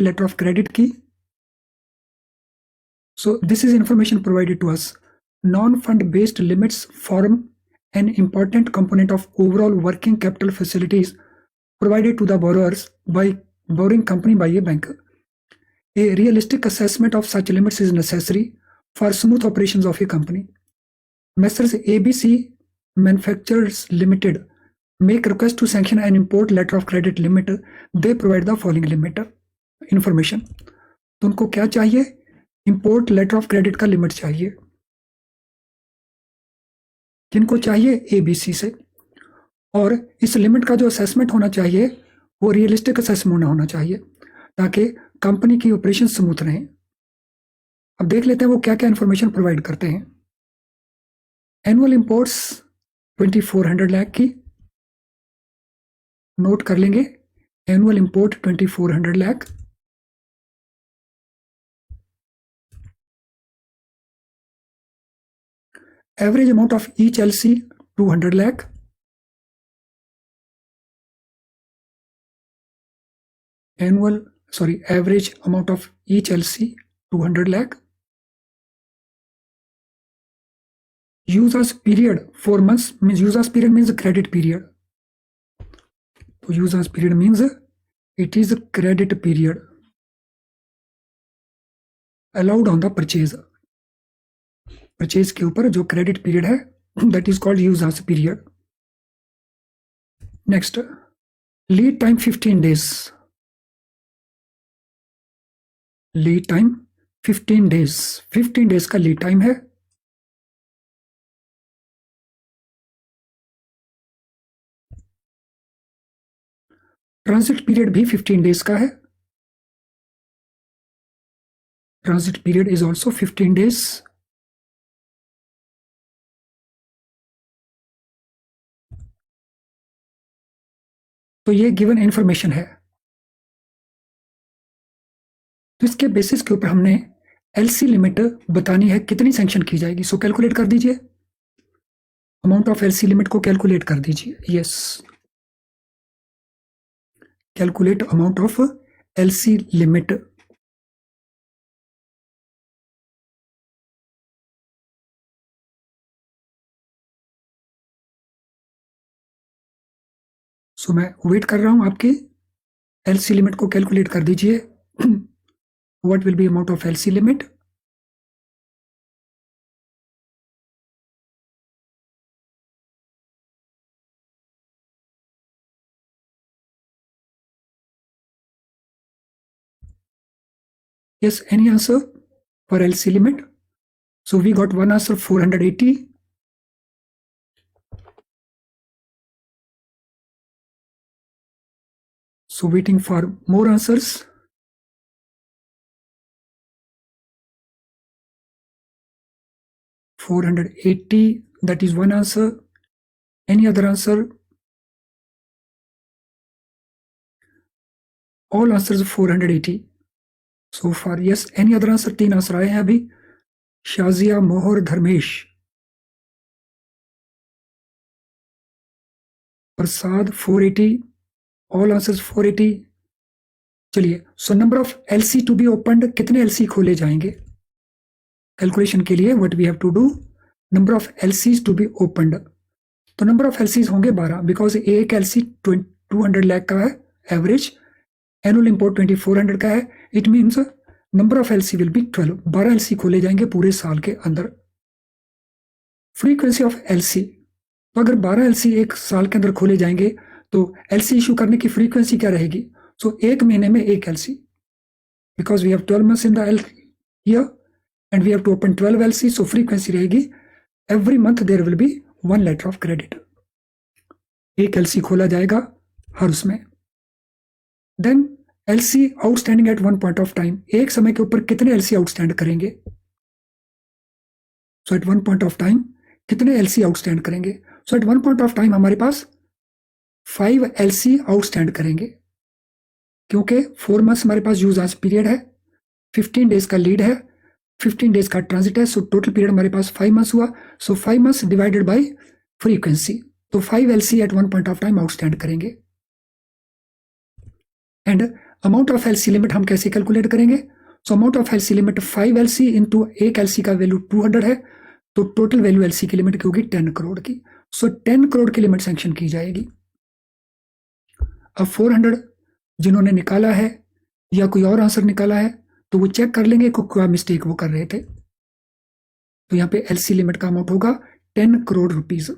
letter of credit की. So this is information provided to us. Non-fund based limits form an important component of overall working capital facilities provided to the borrowers by borrowing company by a bank. A realistic assessment of such limits is necessary for smooth operations of a company. Messrs. ABC Manufacturers Limited make request to sanction an import letter of credit limit. They provide the following limit information. तो उनको क्या चाहिए? Import letter of credit का limit चाहिए. किनको चाहिए? ABC से. और इस लिमिट का जो असेसमेंट होना चाहिए वो रियलिस्टिक असेसमेंट होना चाहिए ताकि कंपनी की ऑपरेशन स्मूथ रहे. अब देख लेते हैं वो क्या क्या इंफॉर्मेशन प्रोवाइड करते हैं. एनुअल इंपोर्ट्स 2400 लाख की नोट कर लेंगे. Annual import 2400 lakh. Average amount of each LC 200 lakh. Average amount of each LC 200 lakh. Users period 4 months means users period means credit period. So users period means it is a credit period allowed on the purchase. Purchase के ऊपर जो credit period है that is called users period. Next, lead time 15 days. Lead time 15 days. 15 days का lead time है. Transit period भी 15 days का है. Transit period is also 15 days. तो ये गिवन इंफॉर्मेशन है. तो इसके बेसिस के ऊपर हमने एलसी लिमिट बतानी है कितनी सैंक्शन की जाएगी. सो कैलकुलेट कर दीजिए. अमाउंट ऑफ एलसी लिमिट को कैलकुलेट कर दीजिए. Yes, calculate amount of LC limit. So मैं वेट कर रहा हूं आपकी. एलसी लिमिट को कैलकुलेट कर दीजिए. What will be amount of LC limit? Yes, any answer for LC limit? So we got one answer 480. So waiting for more answers. $480, that is one answer. Any other answer? All answers 480 so far. Yes, any other answer? 3 answer आए हैं अभी. शाजिया, मोहर, धर्मेश, प्रसाद 480. All answers 480. चलिए, so number of LC to be opened, कितने LC खोले जाएंगे? Calculation के लिए what we have to do, number of LCs to be opened. तो नंबर ऑफ एलसीज होंगे 12 बिकॉज एक एलसी 200 लाख का है एवरेज. एनुअल इंपोर्ट 2400 का है. It means number of LC will be 12. 12 LC खोले जाएंगे पूरे साल के अंदर. फ्रीक्वेंसी ऑफ एलसी, तो अगर 12 एलसी एक साल के अंदर खोले जाएंगे तो एलसी इशू करने की फ्रीक्वेंसी क्या रहेगी? सो एक महीने में एक LC, because we have 12 months in the year and we have to open 12 LC, so frequency रहेगी every month there will be one letter of credit. एक LC खोला जाएगा हर उसमें. Then LC outstanding at one point of time, एक समय के ऊपर कितने LC outstand करेंगे? So at one point of time कितने LC outstand करेंगे? So at one point of time हमारे पास 5 LC outstand करेंगे क्योंकि 4 months हमारे पास यूज एज पीरियड है, 15 डेज का लीड है, 15 डेज का ट्रांजिट है. सो टोटल पीरियड हमारे पास 5 मंथ्स हुआ. So 5 months divided by frequency, तो 5 LC at one point of time outstand करेंगे. And amount of LC limit हम कैसे कैलकुलेट करेंगे? So amount of LC limit 5 LC into एक एलसी का वैल्यू 200 है, तो टोटल वैल्यू एलसी की लिमिट की होगी 10 करोड़ की। सो 10 करोड़ की लिमिट सैंक्शन की जाएगी। अब 400 जिन्होंने निकाला है या कोई और आंसर निकाला है तो वो चेक कर लेंगे कि क्या मिस्टेक वो कर रहे थे। तो यहाँ पे एलसी लिमिट का अमाउंट होगा 10 करोड़ रुपीज।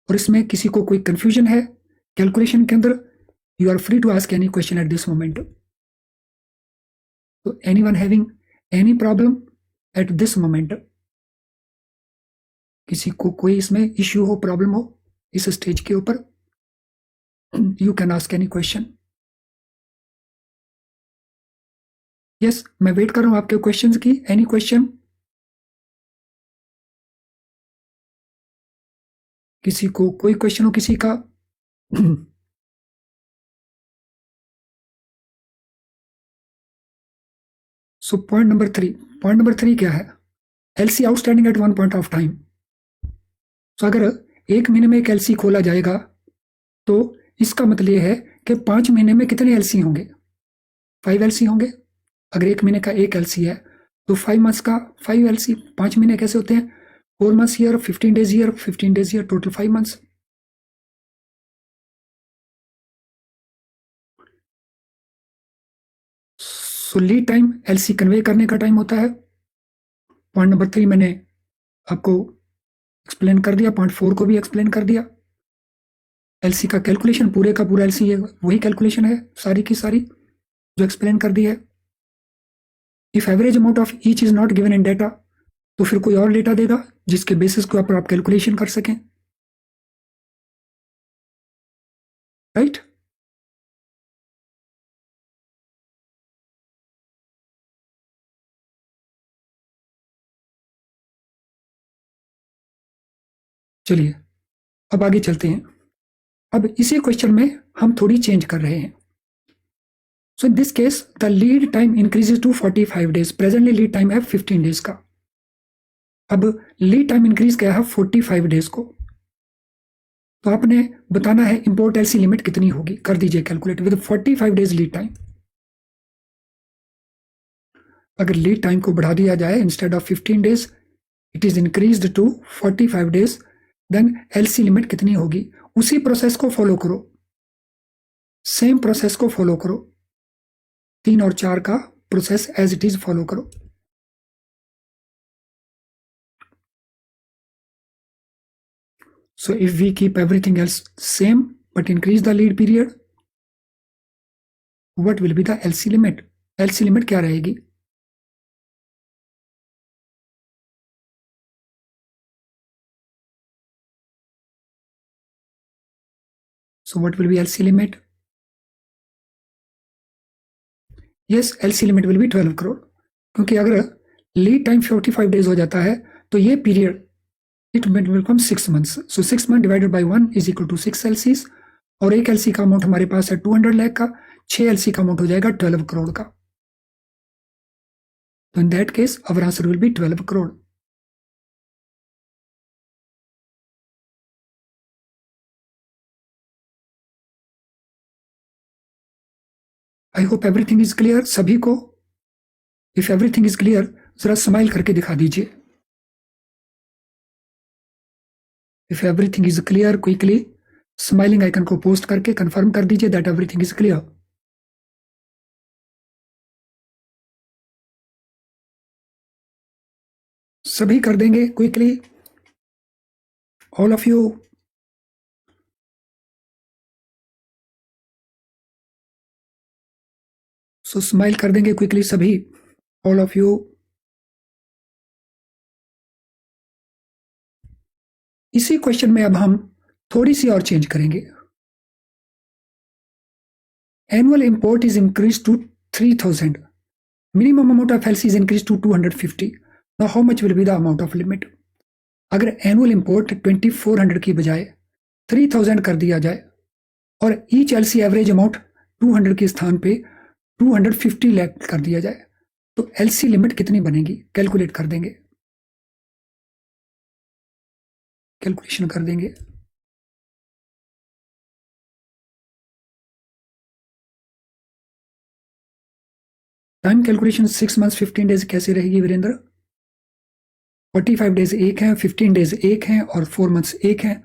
और इसमें किसी को कोई कंफ्यूजन है कैलकुलेशन के अंदर, you are free to ask any question at this moment. तो anyone having any problem at this moment? किसी को कोई इसमें इश्यू हो, प्रॉब्लम हो इस स्टेज के ऊपर? You can ask any question. Yes, मैं वेट कर रहा हूं आपके क्वेश्चंस की। Any question? किसी को कोई क्वेश्चन हो किसी का? सो पॉइंट नंबर थ्री क्या है? LC outstanding at one point of time. तो अगर एक महीने में एक एलसी खोला जाएगा तो इसका मतलब यह है कि 5 महीने में कितने एलसी होंगे? 5 एलसी होंगे। अगर एक महीने का एक एलसी है तो 5 मंथ्स का 5 एलसी। 5 महीने कैसे होते हैं? 4 months year, 15 days year, 15 days year, total 5 months. सो लीड टाइम एलसी कन्वे करने का टाइम होता है। पॉइंट नंबर 3 मैंने आपको एक्सप्लेन कर दिया, पॉइंट 4 को भी एक्सप्लेन कर दिया। एलसी का कैलकुलेशन पूरे का पूरा एलसी है, वही कैलकुलेशन है सारी की सारी जो एक्सप्लेन कर दी है। If average amount of each is not given in data, तो फिर कोई और डेटा देगा जिसके बेसिस के ऊपर आप कैलकुलेशन कर सकें, राइट? चलिए अब आगे चलते हैं। अब इसी क्वेश्चन में हम थोड़ी चेंज कर रहे हैं। So in this case the lead time increases to 45 days. Presently lead time है 15 डेज का। अब लीड टाइम इंक्रीज किया है 45 डेज को। तो आपने बताना है इंपोर्ट एलसी लिमिट कितनी होगी। कर दीजिए calculate with 45 days lead time. अगर लीड टाइम को बढ़ा दिया जाए, instead of 15 days it is increased to 45 days, then LC limit कितनी होगी? उसी प्रोसेस को फॉलो करो, सेम प्रोसेस को फॉलो करो, 3 और 4 का process as it is follow करो। So if we keep everything else same but increase the lead period, what will be the LC limit? LC limit क्या रहेगी? So what will be LC limit? Yes, LC limit will be 12 crore, क्योंकि अगर lead time 45 days हो जाता है तो ये period it will become 6 months. So 6 month divided by 1 is equal to 6 LCs. और एक एलसी का अमाउंट हमारे पास है 200 लाख का, 6 एलसी का अमाउंट हो जाएगा 12 करोड़ का। तो in that case our answer will be 12 crore. I hope everything is clear सभी को। इफ एवरीथिंग इज क्लियर जरा स्माइल करके दिखा दीजिए। If everything is clear quickly smiling icon को पोस्ट करके कंफर्म कर दीजिए दैट एवरीथिंग इज क्लियर। सभी कर देंगे quickly, all of you. So smile कर देंगे क्विकली सभी, ऑल ऑफ यू। इसी क्वेश्चन में अब हम थोड़ी सी और चेंज करेंगे। Annual import is increase to 3000, minimum amount of LC is increase to 250। Now how much will be the amount of limit? अगर एनुअल इंपोर्ट 2400 की बजाय 3000 कर दिया जाए और ईच एलसी एवरेज अमाउंट 200 के स्थान पे 250 लाख कर दिया जाए तो एलसी लिमिट कितनी बनेगी? कैलकुलेट कर देंगे, कैलकुलेशन कर देंगे। टाइम कैलकुलेशन 6 मंथ्स 15 डेज कैसे रहेगी वीरेंद्र? 45 डेज एक है, 15 डेज एक है और 4 मंथ्स एक है,